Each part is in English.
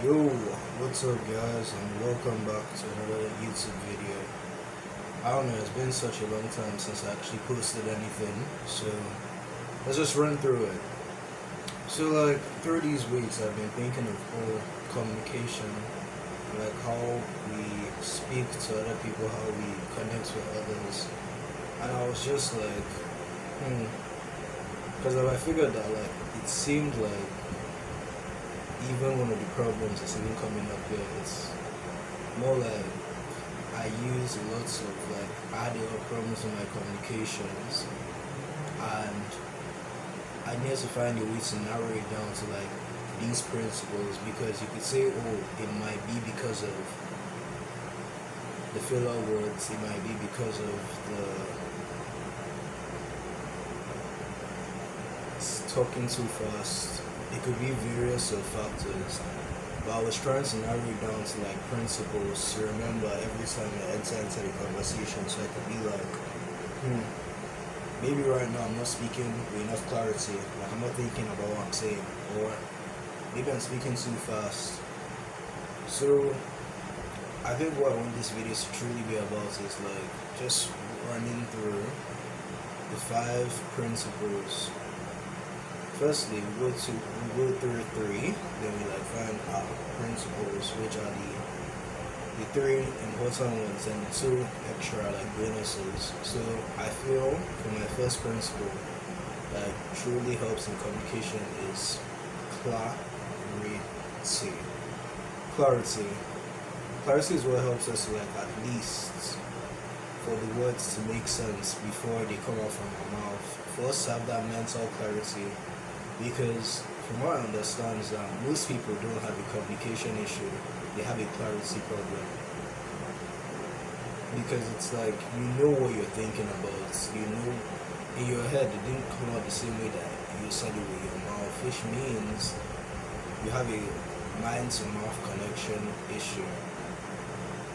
Yo, what's up guys, and welcome back to another YouTube video. I don't know, it's been such a long time since I actually posted anything, so let's just run through it. So like through these weeks I've been thinking of all communication, like how we speak to other people, how we connect with others, and I was just like, because I figured that like it seemed like even one of the problems that's even coming up here, it's more like I use lots of like adding up problems in my communications, and I need to find a way to narrow it down to like these principles, because you could say, oh, it might be because of the filler words, it might be because of the talking too fast, it could be various of factors. But I was trying to narrow it down to like principles to remember every time I enter into the conversation, so I could be like, maybe right now I'm not speaking with enough clarity, like I'm not thinking about what I'm saying, or maybe I'm speaking too fast. So I think what I want this video to truly be about is like just running through the 5 principles. Firstly, we go through 3, then we like find our principles, which are the 3 important ones and the 2 extra like bonuses. So I feel for my first principle that truly helps in communication is clarity. Clarity. Clarity is what helps us to like at least for the words to make sense before they come out from our mouth. For us to have that mental clarity, because from what I understand is that most people don't have a communication issue, they have a clarity problem. Because it's like you know what you're thinking about, you know in your head it didn't come out the same way that you said it with your mouth, which means you have a mind to mouth connection issue,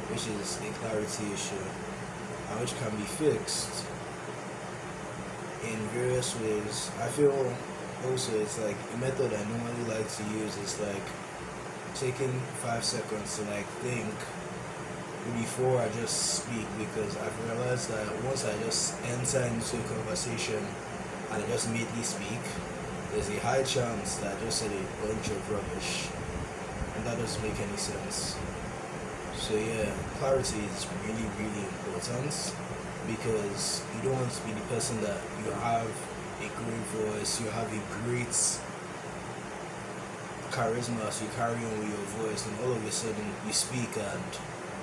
which is a clarity issue, and which can be fixed in various ways. I feel also it's like a method I normally like to use is like taking 5 seconds to like think before I just speak, because I've realized that once I just enter into a conversation and I just immediately speak, there's a high chance that I just said a bunch of rubbish, and that doesn't make any sense. So yeah, clarity is really important, because you don't want to be the person that you have a great voice, you have a great charisma, so you carry on with your voice, and all of a sudden you speak and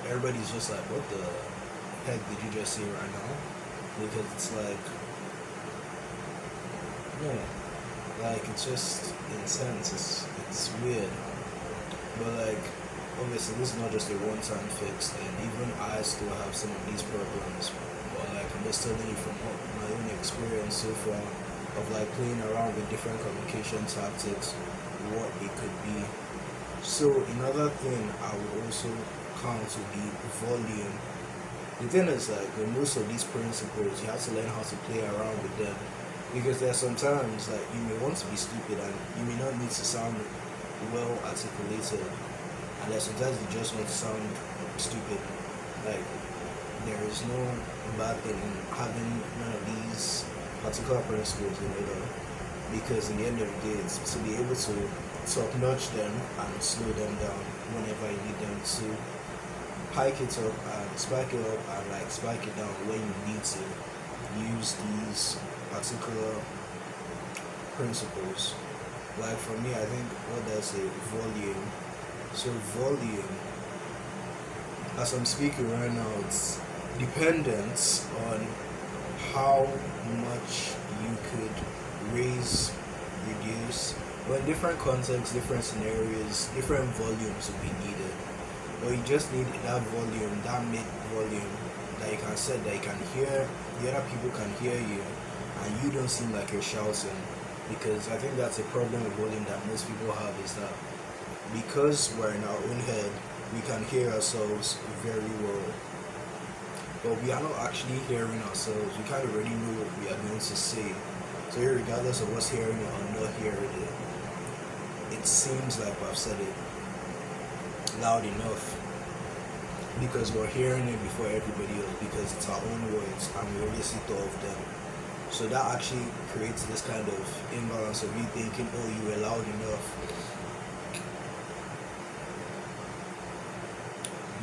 everybody's just like, what the heck did you just say right now? Because it's like, yeah, like it's just intense, it's weird. But like, obviously this is not just a one-time fix, and even I still have some of these problems, but like I'm just telling you from my own experience so far of like playing around with different communication tactics, what it could be. So another thing I would also count to be volume. The thing is like with most of these principles you have to learn how to play around with them, because there are sometimes like you may want to be stupid and you may not need to sound well articulated, and there's sometimes you just want to sound stupid. Like there is no bad thing in having none of these particular principles in order, because in the end of the day it's to be able to top notch them and slow them down whenever you need them to hike it up and spike it up, and like spike it down when you need to use these particular principles. Like for me, I think what does a volume. So volume, as I'm speaking right now, it's dependent on how much you could raise, reduce, but in different contexts, different scenarios, different volumes will be needed. Or you just need that volume, that mid volume, that you can set, that you can hear, the other people can hear you, and you don't seem like you're shouting. Because I think that's a problem with volume that most people have, is that because we're in our own head, we can hear ourselves very well, but we are not actually hearing ourselves. We kind of already know what we are going to say. So regardless of us hearing it or not hearing it, it seems like I've said it. loud enough because we're hearing it before everybody else because it's our own words and we obviously thought of them. So that actually creates this kind of imbalance of you thinking, oh, you were loud enough,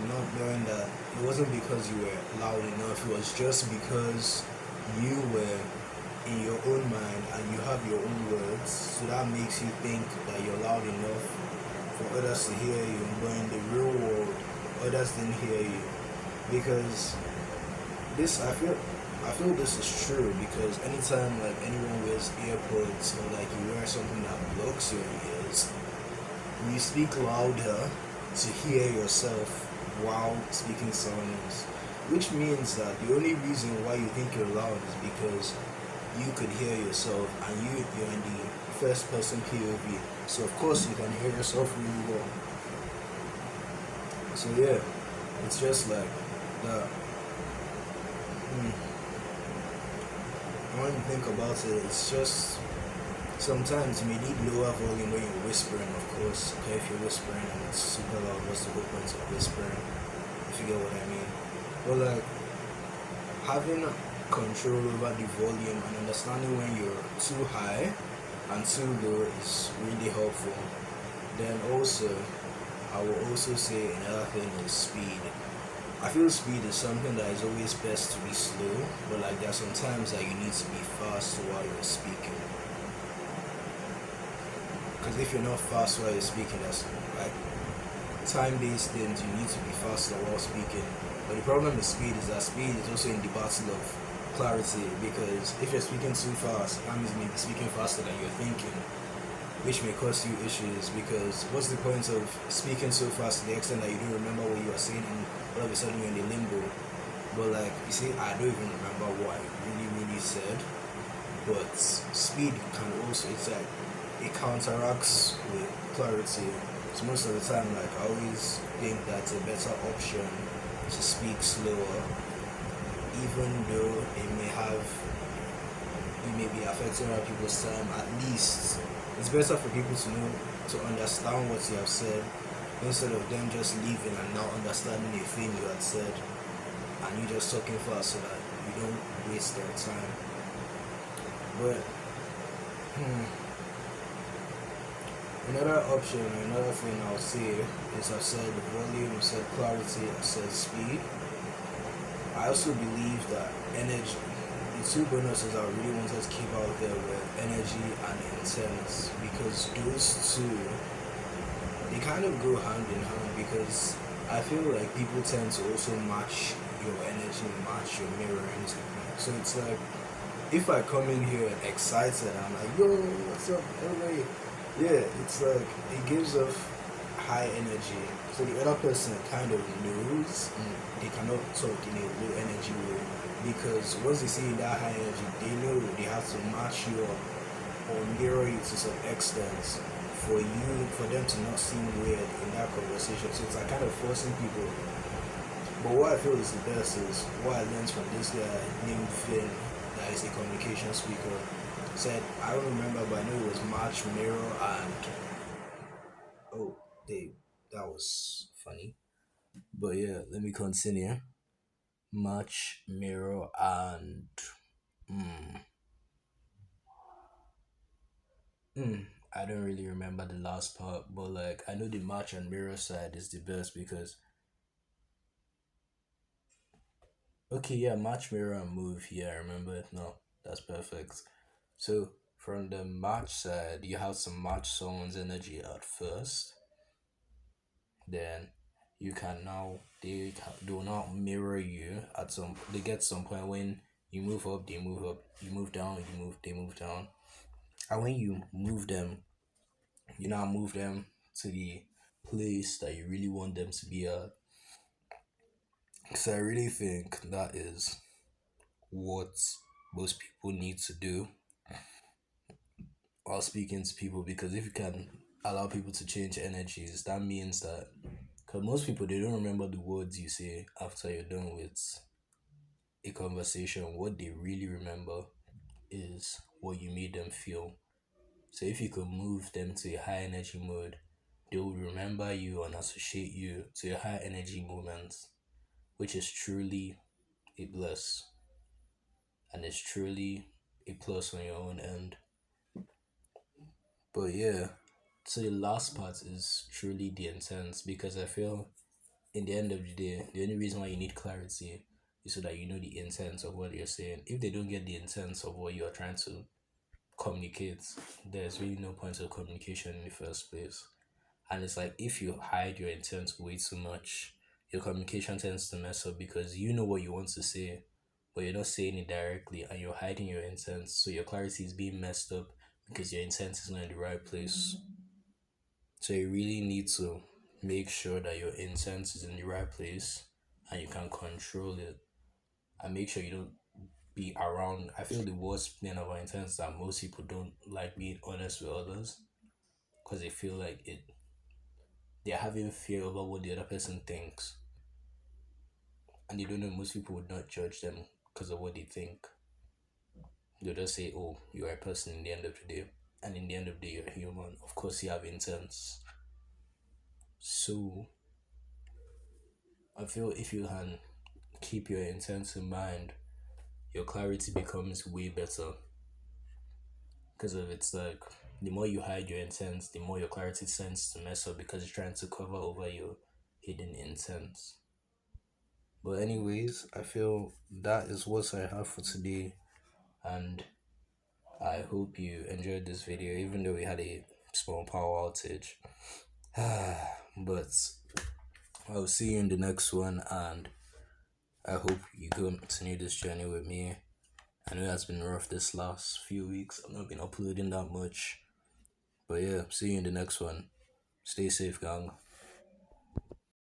not knowing that it wasn't because you were loud enough, it was just because you were in your own mind and you have your own words. So that makes you think that you're loud enough for others to hear you, but in the real world, others didn't hear you because this I feel this is true because anytime like anyone wears earpods or like you wear something that blocks your ears, you speak louder to hear yourself while speaking to someone else. Which means that the only reason why you think you're loud is because you could hear yourself and you're in the first person POV. So of course you can hear yourself really well. So yeah, it's just like that. When you think about it, it's just sometimes you may need lower volume when you're whispering, of course. Okay, if you're whispering and it's super loud, what's the whole point of whispering? If you get what I mean. But like having control over the volume and understanding when you're too high and too low is really helpful. Then also, I will also say another thing is speed. I feel speed is something that is always best to be slow, but like there are some times that you need to be fast while you're speaking. Because if you're not fast while you're speaking, that's like time-based things. You need to be faster while speaking. But the problem with speed is that speed is also in the battle of clarity. Because if you're speaking too fast, that means you may be speaking faster than you're thinking, which may cause you issues. Because what's the point of speaking so fast to the extent that you don't remember what you are saying, and all of a sudden you're in the limbo? But like you see, I don't even remember what I really said. But speed can also, it's like it counteracts with clarity. So most of the time, like I always think that's a better option to speak slower, even though it may have, it may be affecting other people's time. At least it's better for people to know, to understand what you have said, instead of them just leaving and not understanding a thing you had said, and you just talking fast so that you don't waste their time. But another option, another thing I'll say is I've said volume, I've said clarity, I've said speed. I also believe that energy, the two bonuses I really wanted to keep out there were energy and intent, because those two, they kind of go hand in hand, because I feel like people tend to also match your energy, match your mirroring. So it's like, if I come in here excited, I'm like, yo, what's up, everybody? Yeah, it's like, it gives off high energy. So the other person kind of knows they cannot talk in a low energy way. Because once they see that high energy, they know they have to match you up or mirror you to some extent for them to not seem weird in that conversation. So it's like kind of forcing people. But what I feel is the best is what I learned from this guy named Finn, that is a communication speaker. Said, I don't remember, but I know it was March, Mirror, and oh, that was funny. But yeah, let me continue. March, Mirror, and mm, I don't really remember the last part, but like I know the March and Mirror side is the best because okay, yeah, March, Mirror, and Move. Yeah, I remember it now. That's perfect. So from the March side, you have to match someone's energy at first. Then you can now they will now mirror you at some. They get some point when you move up, they move up. You move down, they move down. And when you move them, you now move them to the place that you really want them to be at. So I really think that is what most people need to do while speaking to people, because if you can allow people to change energies, that means that because most people they don't remember the words you say after you're done with a conversation. What they really remember is what you made them feel. So if you could move them to a high energy mode, They will remember you and associate you to a high energy moment, which is truly a bless and is truly a plus on your own end. But yeah, so the last part is truly the intent because I feel in the end of the day, the only reason why you need clarity is so that you know the intent of what you're saying. If they don't get the intent of what you're trying to communicate, there's really no point of communication in the first place. And it's like if you hide your intent way too much, your communication tends to mess up because you know what you want to say, but you're not saying it directly and you're hiding your intent. So your clarity is being messed up because your intent is not in the right place. So you really need to make sure that your intent is in the right place and you can control it and make sure you don't be around. I feel the worst thing about intent is that most people don't like being honest with others because they feel like they're having fear about what the other person thinks and they don't know most people would not judge them because of what they think. They'll just say, oh, you're a person in the end of the day. And in the end of the day, you're human. Of course, you have intents. So, I feel if you can keep your intents in mind, your clarity becomes way better. Because of it's like, the more you hide your intents, the more your clarity tends to mess up because you're trying to cover over your hidden intents. But, anyways, I feel that is what I have for today. And I hope you enjoyed this video, even though we had a small power outage. But I'll see you in the next one, and I hope you continue this journey with me. I know it has been rough this last few weeks. I've not been uploading that much. But yeah, see you in the next one. Stay safe, gang.